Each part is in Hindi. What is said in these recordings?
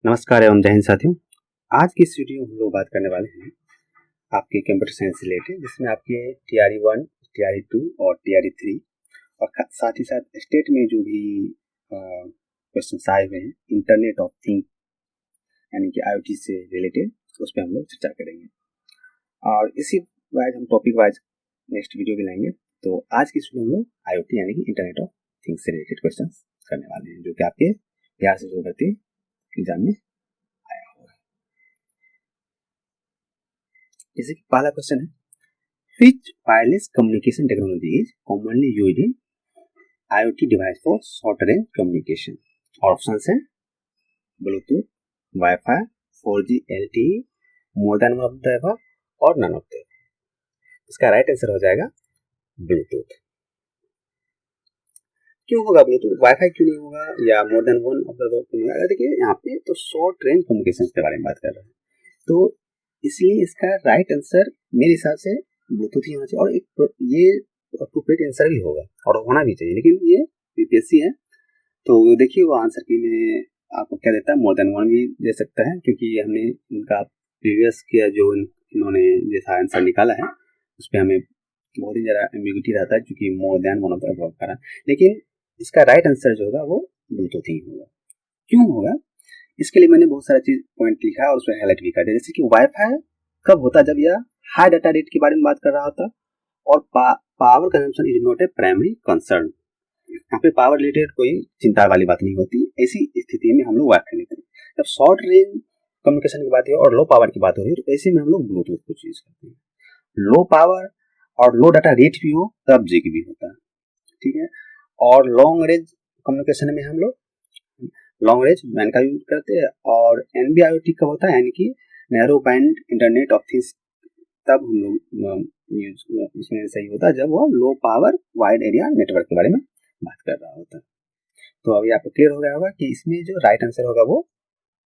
नमस्कार एवं जय हिंद साथियों। आज की इस वीडियो में हम लोग बात करने वाले हैं आपके कंप्यूटर साइंस से रिलेटेड, जिसमें आपके TRE 1, TRE 2 और TRE 3 और साथ ही साथ स्टेट में जो भी क्वेश्चन आए हुए हैं इंटरनेट ऑफ थिंग यानी कि IoT से रिलेटेड, उस पर हम लोग चर्चा करेंगे और इसी वाइज हम टॉपिक वाइज नेक्स्ट वीडियो भी लाएंगे। तो आज की इस वीडियो में हम लोग IoT यानी कि इंटरनेट ऑफ थिंग्स से रिलेटेड क्वेश्चन करने वाले हैं, जो कि आपके बिहार से जो करते एग्जाम में आया हुआ है। जैसे कि पहला क्वेश्चन है, which wireless communication technology is commonly used in IoT device for short range communication? Options हैं Bluetooth, WiFi, 4G LTE, more than one of the above और नन ऑफ द। इसका राइट आंसर हो जाएगा ब्लूटूथ। क्यों होगा ब्लूटूथ, वाईफाई क्यों नहीं होगा या मोर than one of the above क्यों होगा? देखिए यहाँ पे तो शॉर्ट रेंज कम्युनिकेशन के बारे में बात कर रहे हैं, तो इसलिए इसका राइट आंसर मेरे हिसाब से ब्लूटूथ ही होना चाहिए। और एक ये अप्रोप्रिएट आंसर भी होगा और होना भी चाहिए, लेकिन ये यूपीएससी है तो देखिए वो आंसर की में आपको क्या देता है, मोर देन वन भी दे सकता है, क्योंकि हमने इनका प्रीवियस किया जो इन्होंने जैसा आंसर निकाला है उस पर हमें बहुत ही ज़्यादा एम्बिग्यूटी रहता है, क्योंकि मोर than one of the above करा। लेकिन इसका राइट आंसर जो होगा वो ब्लूटूथ ही होगा। क्यों होगा, इसके लिए मैंने बहुत सारा चीज पॉइंट लिखा है और उसमें हाईलाइट भी कर दिया। जैसे कि वाईफाई कब होता है, जब यह हाई डाटा रेट के बारे में बात कर रहा होता और power consumption is not A primary concern. यहाँ पे पावर रिलेटेड कोई चिंता वाली बात नहीं होती। ऐसी स्थिति में हम लोग वाईफाई लेते हैं। जब शॉर्ट रेंज कम्युनिकेशन की बात है और लो पावर की बात हो रही है, तो ऐसे में हम लोग ब्लूटूथ को चूज करते हैं। लो पावर और लो डाटा रेट भी हो तब जिग भी होता है, ठीक है। और लॉन्ग रेंज कम्युनिकेशन में हम लोग लॉन्ग रेंज मैन का यूज करते हैं। और NB-IoT कब होता है, यानी कि narrow band internet of things, तब हम लोग यूज उसमें सही होता है जब वो लो पावर वाइड एरिया नेटवर्क के बारे में बात कर रहा होता है। तो अभी आपको क्लियर हो गया होगा कि इसमें जो राइट आंसर होगा वो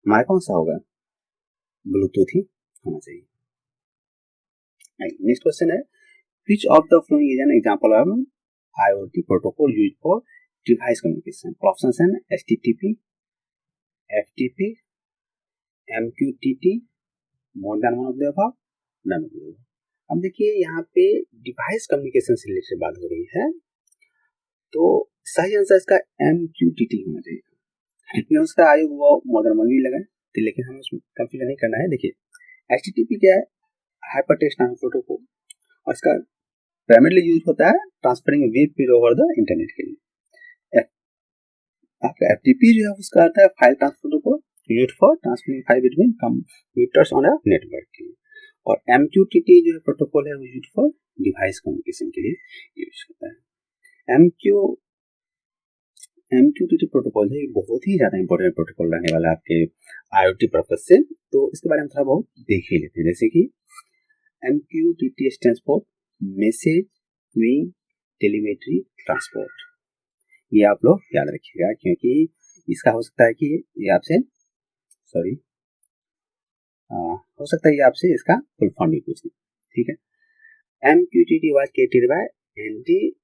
हमारा कौन सा होगा, ब्लूटूथ ही होना चाहिए। नेक्स्ट क्वेश्चन है, which of the following is an example of IoT protocol used for device communication? Options हैं HTTP, FTP, MQTT, more than one of the above, none of the above. अब देखिए यहाँ पे डिवाइस कम्युनिकेशन से रिलेटेड बात हो रही है, तो सही आंसर इसका MQTT होना चाहिए। लेकिन उसका आयोग वो मोर देन वन भी लगाए, लेकिन हमें उसमें कंफ्यूजन नहीं करना है। देखिए HTTP क्या है, हाइपर टेक्स्ट ट्रांसफर प्रोटोकॉल, और इसका प्राइमरीली यूज होता है transferring web page over the internet के लिए। आपका FTP जो है उसका आता है file transfer protocol, used for transferring file between computers on a network के लिए। और MQTT जो है प्रोटोकॉल है वो यूज्ड फॉर डिवाइस कम्युनिकेशन के लिए यूज होता है। MQTT प्रोटोकॉल है बहुत ही ज्यादा इंपॉर्टेंट प्रोटोकॉल रहने वाला है आपके IoT पर्पज से, तो इसके बारे में थोड़ा बहुत देख ही लेते हैं। जैसे कि MQTT stands for message queuing telemetry transport. ये आप लोग याद रखिएगा, क्योंकि इसका हो सकता है कि ये आपसे हो सकता है ये आपसे इसका फुल फॉर्म भी पूछे, ठीक है। MQTT was created by Andy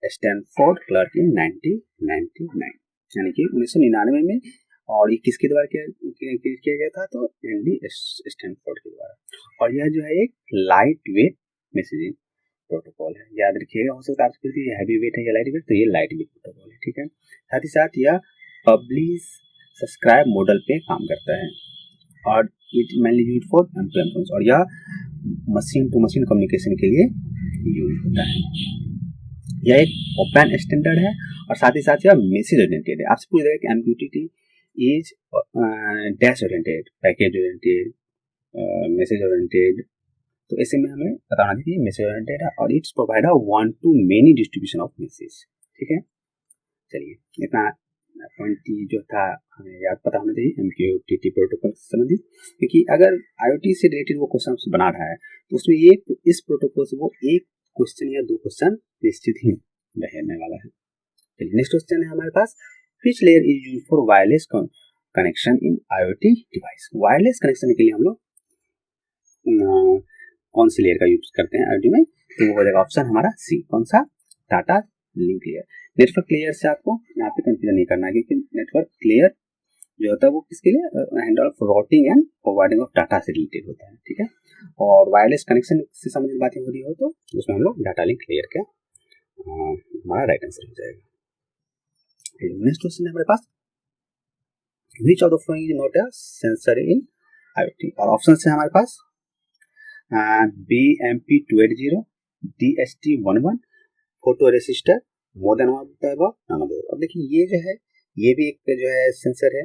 Stanford Clerk in 1999, यानी कि 1999 में। और ये किसके द्वारा किया गया था, तो एंडी स्टैनफोर्ड के द्वारा। और यह जो है एक लाइट वेट मैसेजिंग प्रोटोकॉल है, याद रखिएगा। हो सकता है आपसे पूछे ये हैवी वेट है या लाइट वेट, तो ये लाइट वेट प्रोटोकॉल है, ठीक है। साथ ही साथ यह पब्लिश सब्सक्राइब मॉडल पे काम करता है और it mainly use for M2M, और यह मशीन टू मशीन कम्युनिकेशन के लिए यूज होता है। यह एक ओपन स्टैंडर्ड है और साथ ही साथ यह मैसेज ओरिएंटेड है। आपसे पूछ रहे हैं कि MQTT is dash oriented, package oriented, message oriented, तो ऐसे में हमें बताना चाहिए मैसेज ओरिएंटेड है और it's provide a one two many distribution of message, ठीक है। चलिए इतना पॉइंट जो था हमें याद पता होना चाहिए MQTT प्रोटोकॉल से संबंधित, क्योंकि अगर IoT से रिलेटेड वो क्वेश्चन बना रहा है तो उसमें ये इस प्रोटोकॉल से वो एक क्वेश्चन या दो क्वेश्चन निश्चित ही रहने वाला है। चलिए नेक्स्ट क्वेश्चन है हमारे पास, which layer is used for wireless connection in IoT device? Wireless connection के लिए हम लोग कौन सी लेयर का यूज करते हैं IoT में, तो वो हो जाएगा ऑप्शन हमारा C, कौन सा, Tata link layer. Network layer से आपको यहाँ पे कंफ्यूजन नहीं करना है, क्योंकि नेटवर्क लेयर जो होता है वो किसके लिए, handle of routing and forwarding of data से रिलेटेड होता है, ठीक है। और वायरलेस कनेक्शन से संबंधित बातें हो रही हो तो उसमें हम लोग डाटा लिंक लेयर का हमारा राइट आंसर हो जाएगा। नेक्स्ट क्वेश्चन है हमारे पास, which of the following is not a sensor in IoT, और ऑप्शन है हमारे पास BMP280, DST11, photo resistor, more than one of the none of the. अब देखिए ये जो है ये भी एक जो है सेंसर है,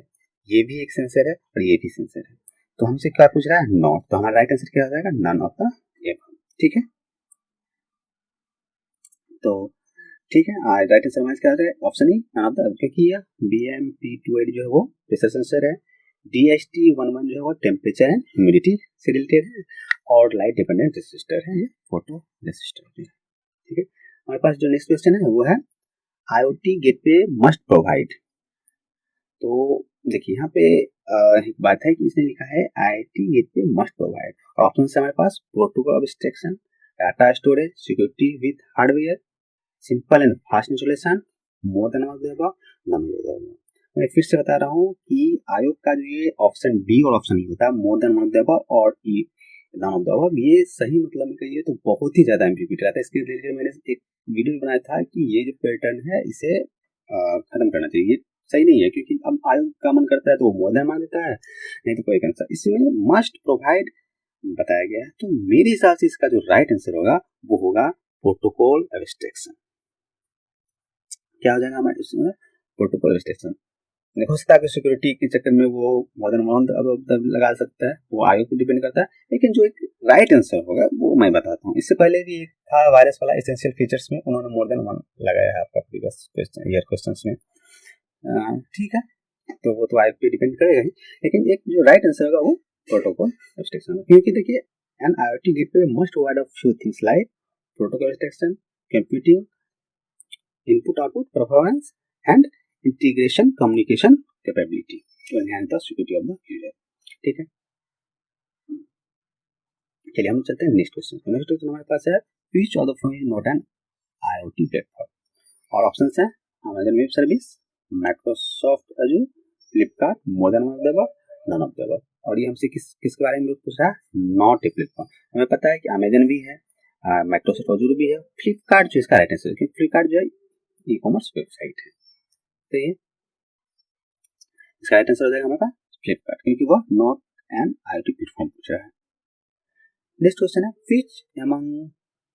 ये भी एक सेंसर है और ये भी सेंसर है, तो हमसे क्या पूछ रहा है, नॉट, तो हमारा राइट आंसर क्या हो जाएगा, नन ऑफ द एबव, ठीक है। तो ठीक है, राइट आंसर हमारा क्या हो जाएगा, option E none of the above, क्योंकि ये BMP280 जो है वो प्रेशर सेंसर है, DST11 जो है वो टेम्परेचर एंड ह्यूमिडिटी से रिलेटेड है, और लाइट डिपेंडेंट रेसिस्टर है, ये फोटो रेसिस्टर है, ठीक है। हमारे पास जो नेक्स्ट क्वेश्चन है वो है IoT गेटवे मस्ट प्रोवाइड। तो देखिए यहाँ पे एक बात है कि इसने लिखा है IoT गेटवे मस्ट प्रोवाइड, और ऑप्शन है हमारे पास protocol of abstraction, data storage, security with hardware, simple and fast installation, more than of the above, none of the above. मैं फिर से बता रहा हूँ कि आयोग का जो ये ऑप्शन बी और ऑप्शन ई होता है, more than one of the above और E none of the above, ये सही मतलब में कहिए तो बहुत ही ज्यादा एमपीपी रहता है। इसके रिलेटेड मैंने एक वीडियो बनाया था कि ये जो पैटर्न है इसे खत्म करना चाहिए, सही नहीं है, क्योंकि अब आयोग का मन करता है तो वो मोर देन मान देता है, नहीं तो कोई आंसर। इसमें मस्ट प्रोवाइड बताया गया है, तो मेरे हिसाब से इसका जो राइट आंसर होगा वो होगा प्रोटोकॉल एब्स्ट्रैक्शन। क्या हो जाएगा हमारे इसमें, प्रोटोकॉल एब्स्ट्रैक्शन। हो सकता है कि सिक्योरिटी के चक्कर में वो मोर देन वन अब लगा सकता है, वो आयोग पर डिपेंड करता है, लेकिन जो एक राइट आंसर होगा वो मैं बताता हूँ। इससे पहले भी एक था वायरस वाला एसेंशियल फीचर्स में, उन्होंने मोर देन वन लगाया है आपका प्रीवियस क्वेश्चन ईयर क्वेश्चंस में, ठीक है, तो वो तो आयोग पे डिपेंड करेगा ही, लेकिन एक जो राइट आंसर होगा वो प्रोटोकॉल एब्स्ट्रैक्शन है, क्योंकि देखिए an IoT gateway must provide a few things like protocol abstraction, computing, input output performance and integration communication capability to enhance the security of the user, ठीक है। चलिए हम चलते हैं नेक्स्ट क्वेश्चन। नेक्स्ट क्वेश्चन हमारे पास है which of the following is not an IoT platform, और ऑप्शंस है Amazon web service, Microsoft Azure, Flipkart, more than one of the above, none of the above. और ये हमसे किसके बारे में पूछ रहा है, नॉट ए प्लेटफॉर्म। हमें पता है कि Amazon भी है, माइक्रोसॉफ्ट अजूर भी है, फ्लिपकार्ट जो इसका राइट आंसर है, क्योंकि फ्लिपकार्ट जो है ई कॉमर्स वेबसाइट है, तो ये इसका राइट आंसर हो जाएगा हमारा फ्लिपकार्ट, क्योंकि वो नॉट एन IoT प्लेटफॉर्म पूछ रहा है। नेक्स्ट क्वेश्चन है which among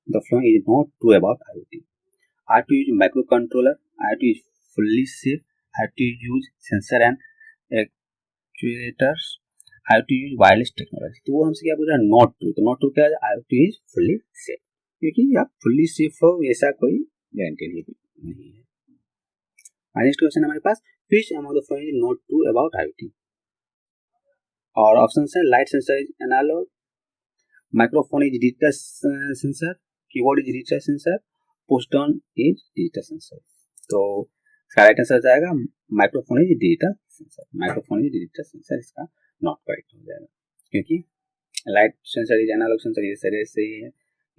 the following is not true about IoT, I have to use microcontroller, I have to use fully safe, I have to use sensor and actuators, I have to use wireless technology। तो वो हमसे क्या पूछ रहा है, नॉट ट्रू, तो नॉट ट्रू क्या है, I have to use fully safe, क्योंकि आप फुल्ली सेफ हो ऐसा कोई गारंटी नहीं है। नेक्स्ट क्वेश्चन हमारे पास which among the following is not true about IoT, और ऑप्शन है light sensor is analogue, microphone is digital sensor, keyboard is digital sensor, push down is digital sensor. तो इसका राइट आंसर जाएगा microphone is digital sensor, microphone is digital sensor इसका नॉट करेक्ट हो जाएगा, क्योंकि light sensor is analogue sensor, ये सही है,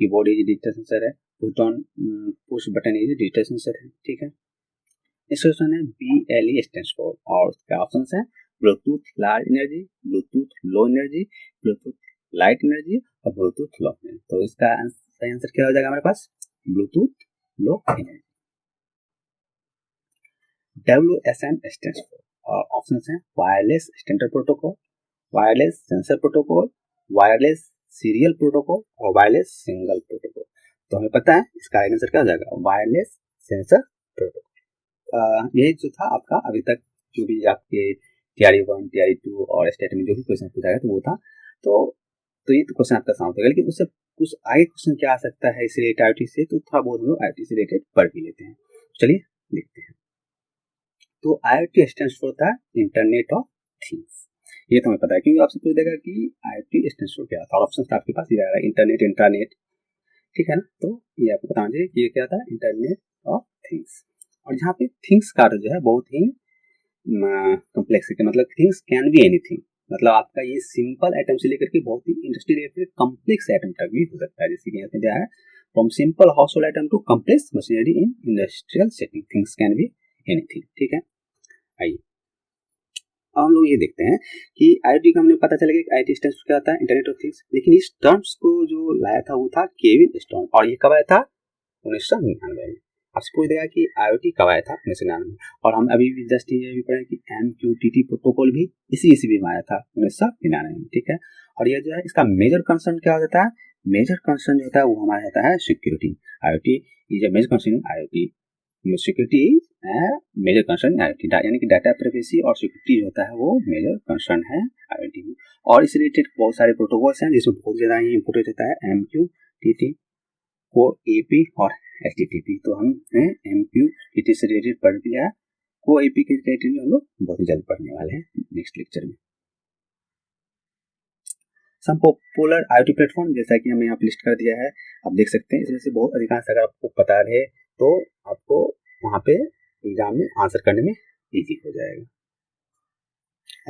कीबोर्ड इज डिजिटल सेंसर है, push down push button is digital sensor है, ठीक है। इस क्वेश्चन है BLE स्टैंड्स फॉर, और इसका ऑप्शन है Bluetooth large energy, Bluetooth low energy, Bluetooth light energy और ब्लूटूथ लो एनर्जी। तो इसका सही आंसर क्या हो जाएगा हमारे पास, Bluetooth low energy. WSN stands for, और ऑप्शन है wireless standard protocol, wireless sensor protocol, wireless serial protocol और वायरलेस सिंगल प्रोटोकॉल। तो हमें पता है इसका आंसर क्या हो जाएगा, वायरलेस सेंसर प्रोटोकॉल। यही जो था आपका अभी तक जो भी आपके TRE 1, TRE 2 और स्टेट में जो भी क्वेश्चन पूछा गया तो वो था, तो ये तो क्वेश्चन आपका समाप्त हो गया, लेकिन उससे कुछ आगे क्वेश्चन क्या आ सकता है इस रिलेटेड IoT से, तो थोड़ा बहुत हम लोग IoT से रिलेटेड पढ़ भी लेते हैं। चलिए देखते हैं। तो IoT स्टैंड्स फॉर था इंटरनेट ऑफ थिंग्स, ये तो हमें पता है, क्योंकि आपसे पूछ देगा कि IoT स्टैंड्स फॉर क्या था, और ऑप्शन आपके पास ही रहेगा इंटरनेट, इंटरनेट, ठीक है ना। तो ये आपको बताना चाहिए कि ये क्या था, इंटरनेट ऑफ थिंग्स। और यहाँ पे थिंग्स का जो है बहुत ही कॉम्प्लेक्सिटी, मतलब थिंग्स कैन बी एनीथिंग, मतलब आपका ये सिंपल आइटम से लेकर के बहुत ही इंडस्ट्री रिलेटेड कॉम्प्लेक्स आइटम तक भी हो सकता है, जैसे कि यहाँ पे क्या है, from simple household item to complex machinery in industrial setting, things can be anything, ठीक है। आइए अब हम लोग ये देखते हैं कि IoT का हमें पता चलेगा कि IoT स्टैंड्स क्या होता है, इंटरनेट ऑफ थिंग्स, लेकिन इस टर्म्स को जो लाया था वो था केविन स्टोन, और ये कब आया था 1999 में। आपसे पूछ देगा कि IoT कब आया था 1999 में, और हम अभी भी जस्ट ये भी पढ़े कि MQTT प्रोटोकॉल भी इसी में आया था 1999 में, ठीक है। और ये जो है इसका मेजर कंसर्न क्या होता है, मेजर कंसर्न जो होता है वो हमारा होता है security. IoT is a major concern IoT, security major concern IoT, यानी कि डाटा प्राइवेसी और सिक्योरिटी होता है वो मेजर कंसर्न है IoT में। और इस रिलेटेड बहुत सारे प्रोटोकॉल्स हैं जिसमें बहुत ज़्यादा ही इंपोर्टेंट होता है MQTT, CoAP और HTTP। तो हम MQTT से रिलेटेड पढ़ लिया, CoAP के रिलेटेड हम लोग बहुत ही जल्द पढ़ने वाले हैं नेक्स्ट लेक्चर में। सम पॉपुलर IoT प्लेटफॉर्म, जैसा कि हमें यहाँ लिस्ट कर दिया है, आप देख सकते हैं। इसमें से बहुत अधिकांश अगर आपको पता रहे तो आपको वहाँ पे एग्जाम में आंसर करने में इजी हो जाएगा।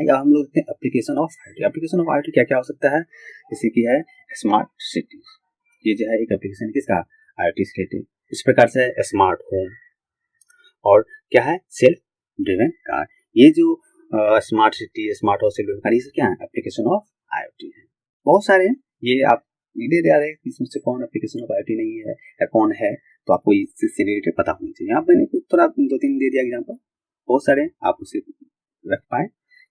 अब हम लोग देखते हैं application of IoT। Application of IoT क्या क्या हो सकता है, जैसे कि है स्मार्ट सिटी, ये जो है एक एप्लीकेशन किसका, IoT से रिलेटेड। इस प्रकार से स्मार्ट होम, और क्या है सेल्फ ड्रिवन कार। ये जो smart city, smart house, self driven car, ये क्या है एप्लीकेशन ऑफ IoT है। बहुत सारे हैं, ये आप दे दे रहे हैं इसमें से कौन एप्लीकेशन ऑफ IoT नहीं है या कौन है, तो आपको इससे रिलेटेड पता होनी चाहिए। यहाँ मैंने कुछ थोड़ा 2-3 दे दिया एग्जाम्पल, बहुत सारे आप उसे रख पाए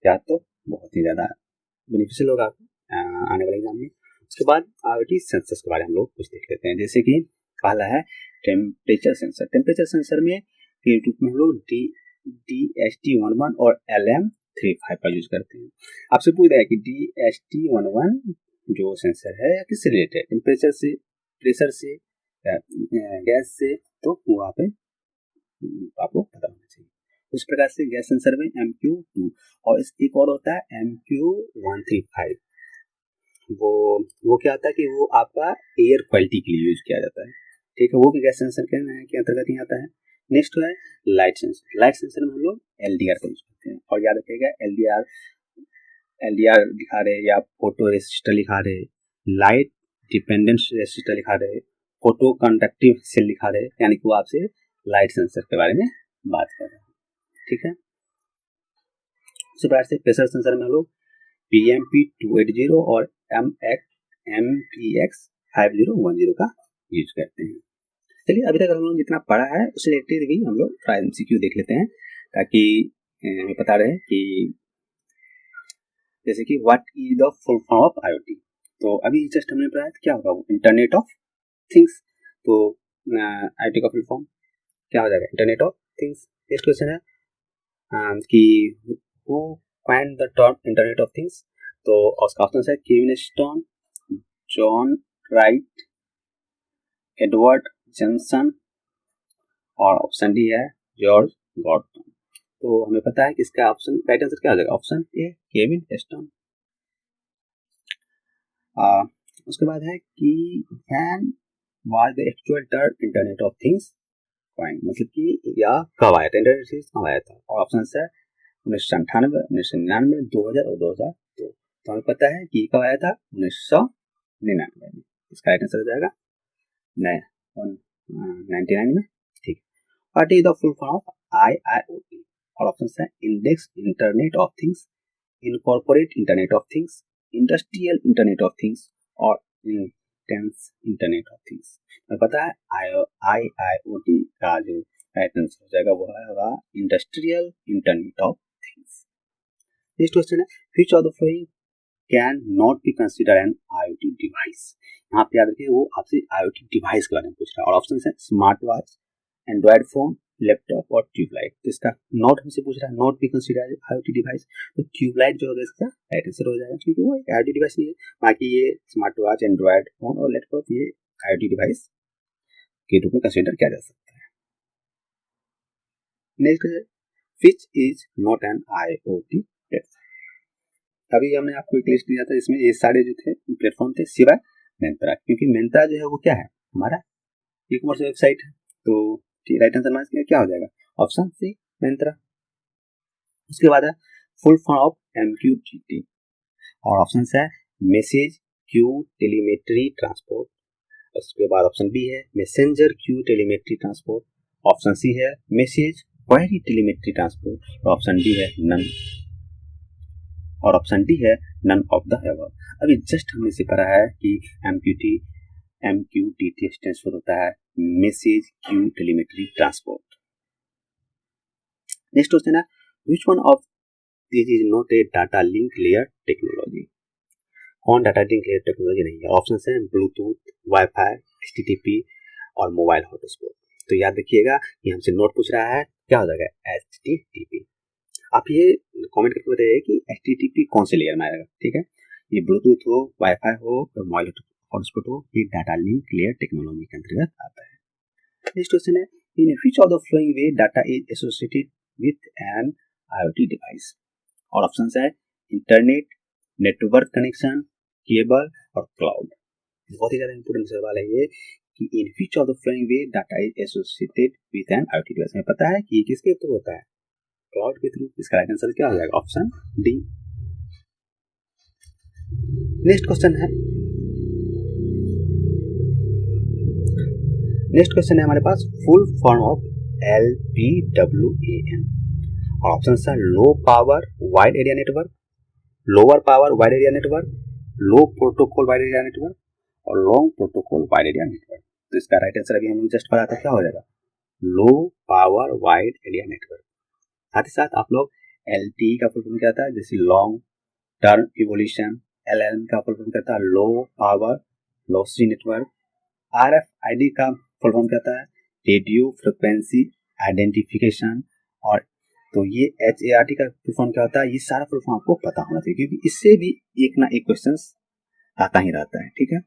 या तो बहुत ही ज़्यादा बेनिफिशियल होगा आपको आने वाले एग्जाम में। उसके बाद IoT सेंसर्स के बारे में हम लोग कुछ देख लेते हैं, जैसे कि पहला है टेम्परेचर सेंसर। टेम्परेचर सेंसर में यूट्यूब में हम लोग DHT11 और LM35 का यूज करते हैं। आपसे पूछ रहा है कि DHT11 जो सेंसर है किससे रिलेटेड है, टेम्परेचर से, प्रेशर से या गैस से, तो वहाँ पे आपको पता होना चाहिए। उस प्रकार से गैस सेंसर में MQ2, और एक और होता है MQ135। वो क्या होता है कि वो आपका एयर क्वालिटी के लिए यूज किया जाता है, ठीक है। वो भी गैस सेंसर के अंतर्गत ही आता है। नेक्स्ट है लाइट सेंसर। लाइट सेंसर में हम लोग LDR का यूज करते हैं, और याद रखिएगा LDR दिखा रहे या फोटो रेसिस्टर लिखा रहे, लाइट डिपेंडेंट रेसिस्टर लिखा रहे, फोटो कंडक्टिव सेल लिखा रहे, यानी कि वो आपसे लाइट सेंसर के बारे में बात कर रहे हैं, ठीक है। उसी प्रकार से प्रेशर सेंसर में हम लोग PMP280 और MPX5010 का यूज करते हैं। चलिए अभी तक हम लोग जितना पढ़ा है उससे रिलेटेड भी हम लोग थोड़ा MCQ देख लेते हैं, ताकि हमें पता रहे कि जैसे कि what is the full form of IoT। तो अभी जस्ट हमने पढ़ा क्या होगा, वो इंटरनेट ऑफ थिंग्स। तो IoT का फुल फॉर्म क्या हो जाएगा, internet of things. Next question है कि who coined the term internet of things. तो उसका ऑप्शन है Kevin stone, John Wright, Edward Johnson, और ऑप्शन डी है जॉर्ज गॉर्डन। तो हमें पता है कि इसका ऑप्शन राइट आंसर क्या हो जाएगा, ऑप्शन ए केविन स्टोन। उसके बाद है कि when was the actual term internet of things coined, मतलब कि या कब आया था, इंटरनेट थिंग्स कब आया था। और ऑप्शन है 1998, 1999, 2000 और 2002। तो हमें पता है कि कब आया था 1999 में। इसका राइट आंसर हो जाएगा 99 में, ठीक। What is the full form of IIoT। और ऑप्शन है index internet of things, incorporate internet of things, industrial internet of things, और इंटेंस इंटरनेट ऑफ थिंग्स। हमें पता है IIoT का जो राइट आंसर हो जाएगा वो होगा industrial internet of things. Next question है which of the following can not be consider an IoT device. यहाँ पे याद रखिए वो आपसे IoT डिवाइस के बारे में पूछ रहा है, और ऑप्शन है smart watch, Android phone, laptop और ट्यूबलाइट। तो इसका नॉट हमसे पूछ रहा है, नॉट भी कंसीडर IoT डिवाइस, तो ट्यूबलाइट जो होगा इसका राइट आंसर हो जाएगा, क्योंकि वो एक IoT डिवाइस नहीं है। बाकी ये स्मार्ट वॉच, एंड्रॉइड फोन और लैपटॉप ये IoT डिवाइस के रूप में कंसीडर किया जा सकता है। नेक्स्ट है which is not an IoT platform. अभी हमने आपको एक लिस्ट दिया था, इसमें ये सारे जो थे प्लेटफॉर्म थे सिवाय मिंत्रा, क्योंकि मिंत्रा जो है वो क्या है हमारा ई कॉमर्स वेबसाइट है। तो राइट आंसर हमारा क्या हो जाएगा, ऑप्शन सी मिंत्रा। उसके बाद है फुल फॉर्म ऑफ MQTT, और ऑप्शन है मैसेज क्यू टेलीमेट्री ट्रांसपोर्ट। उसके बाद ऑप्शन बी है messenger queue telemetry transport, option C है मैसेज क्वेरी टेलीमेट्री ट्रांसपोर्ट, और ऑप्शन डी है नन। और ऑप्शन डी है नन ऑफ द अबव। अभी जस्ट हमने से पढ़ा है कि MQTT स्टैंड्स फॉर होता है message queue telemetry transport. Next question है which one of this is not a data link layer technology. कौन डाटा लिंक लेयर टेक्नोलॉजी नहीं है? ऑप्शन है ब्लूटूथ, वाईफाई, HTTP और मोबाइल हॉटस्पॉट। तो याद रखिएगा ये हमसे नोट पूछ रहा है, क्या हो जाएगा? HTTP। आप ये कमेंट करके बताइए कि HTTP कौन से लेयर में आएगा। ठीक है, ये ब्लूटूथ हो, वाईफाई हो, मोबाइल हॉटस्पॉट हो, ये डाटा लिंक लेयर टेक्नोलॉजी के अंतर्गत आता है। नेक्स्ट क्वेश्चन है in which of the following way data is associated with an IoT device. और ऑप्शन है इंटरनेट, नेटवर्क कनेक्शन, केबल और क्लाउड। बहुत ही ज्यादा इंपोर्टेंट सवाल है ये कि in which of the following way data is associated with an IoT device. हमें पता है कि किसके थ्रू होता है? क्लाउड के थ्रू। इसका राइट आंसर क्या हो जाएगा? Option D. नेक्स्ट क्वेश्चन है हमारे पास फुल फॉर्म ऑफ LPWAN। और ऑप्शन है low power wide area network, lower power wide area network, low protocol wide area network और long protocol wide area network. तो इसका राइट आंसर अभी हम लोग जस्ट पढ़ा था, क्या हो जाएगा? लो पावर वाइड एरिया नेटवर्क। साथ ही साथ आप लोग LTE का फुल फॉर्म क्या था? जैसे लॉन्ग टर्म इवोल्यूशन। LLN का फुल फॉर्म क्या था? Low power lossy network. RFID का फुल फॉर्म क्या था? Radio frequency identification. और तो ये HART का फुल फॉर्म क्या होता है? ये सारा फुल फॉर्म आपको पता होना चाहिए क्योंकि इससे भी एक ना एक क्वेश्चन आता ही रहता है। ठीक है,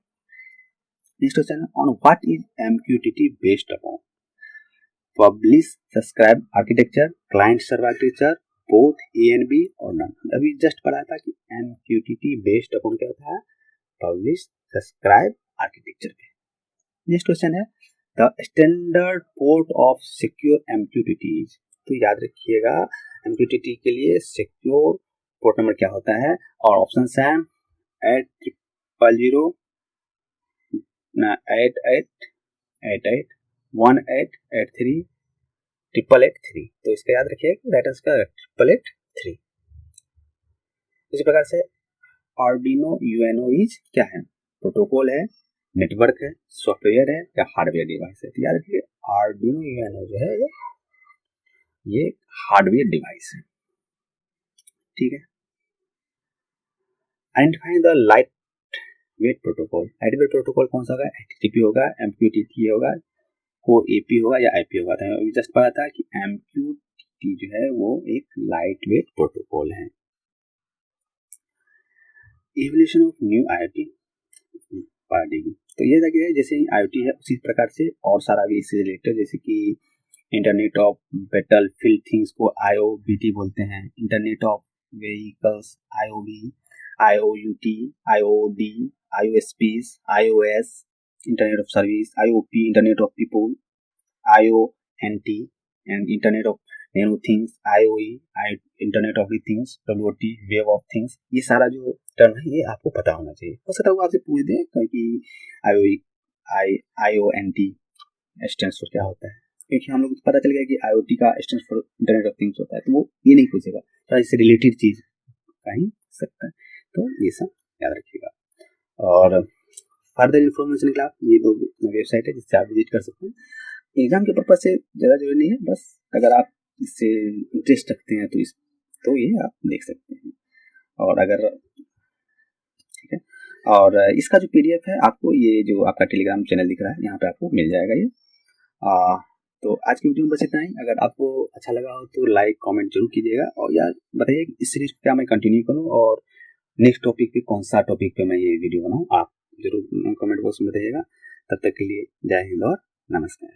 नेक्स्ट क्वेश्चन है on what is MQTT based upon. Publish subscribe architecture, client server architecture, both A and B और नन। अभी जस्ट पढ़ा था कि MQTT बेस्ड अपॉन क्या होता है? पब्लिश सब्सक्राइब आर्किटेक्चर पे। नेक्स्ट क्वेश्चन है the standard port of secure MQTT। तो याद रखिएगा MQTT के लिए सिक्योर पोर्ट नंबर क्या होता है? और ऑप्शन है 800 8888 1883 888 तो इसका याद रखिएगा राइट आंसर का 8883। इसी प्रकार से Arduino UNO इज क्या है? प्रोटोकॉल है, नेटवर्क है, सॉफ्टवेयर है या हार्डवेयर डिवाइस है? तो याद रखिए Arduino UNO जो है ये हार्डवेयर डिवाइस है। ठीक है, identify the light weight protocol. Light weight protocol कौन सा होगा? HTTP होगा, MQTT होगा, OAP होगा या IP होगा। तो अभी जस्ट पता था कि MQTT जो है वो एक लाइट वेट प्रोटोकॉल है। Evolution of new IoT paradigm. तो ये देखिए जैसे IoT है उसी प्रकार से और सारा भी इससे रिलेटेड, जैसे कि इंटरनेट ऑफ बैटलफील्ड थिंग्स को IOBT बोलते हैं, internet of vehicles IOV, IOUT, IOD, IOSPs, IOS, internet of service IOP, internet of people IONT and internet of nano things IOE, internet of things WOT, wave of things. ये सारा जो टर्म है ये आपको पता होना चाहिए। हो सकता है वो आपसे पूछ दे कि IONT स्टैंड्स फॉर क्या होता है, क्योंकि हम लोग को पता चल गया कि IoT का stands for internet of things होता है, तो वो ये नहीं पूछेगा, तो इससे रिलेटेड चीज का ही सकता है। तो ये सब याद रखिएगा। और फर्दर इन्फॉर्मेशन के लिए ये 2 वेबसाइट है जिससे आप विजिट कर सकते हैं। एग्जाम के पर्पज से ज़्यादा जरूरी नहीं है, बस अगर आप इससे इंटरेस्ट रखते हैं तो ये आप देख सकते हैं। और अगर ठीक है, और इसका जो PDF है आपको ये जो आपका टेलीग्राम चैनल दिख रहा है यहाँ पे आपको मिल जाएगा ये। तो आज की वीडियो में बस इतना ही। अगर आपको अच्छा लगा हो तो लाइक कमेंट जरूर कीजिएगा और यार बताइए इस सीरीज को क्या मैं कंटिन्यू करूँ और नेक्स्ट टॉपिक पे कौन सा टॉपिक पे मैं ये वीडियो बनाऊँ, आप जरूर कमेंट बॉक्स में बताइएगा। तब तक के लिए जय हिंद और नमस्कार।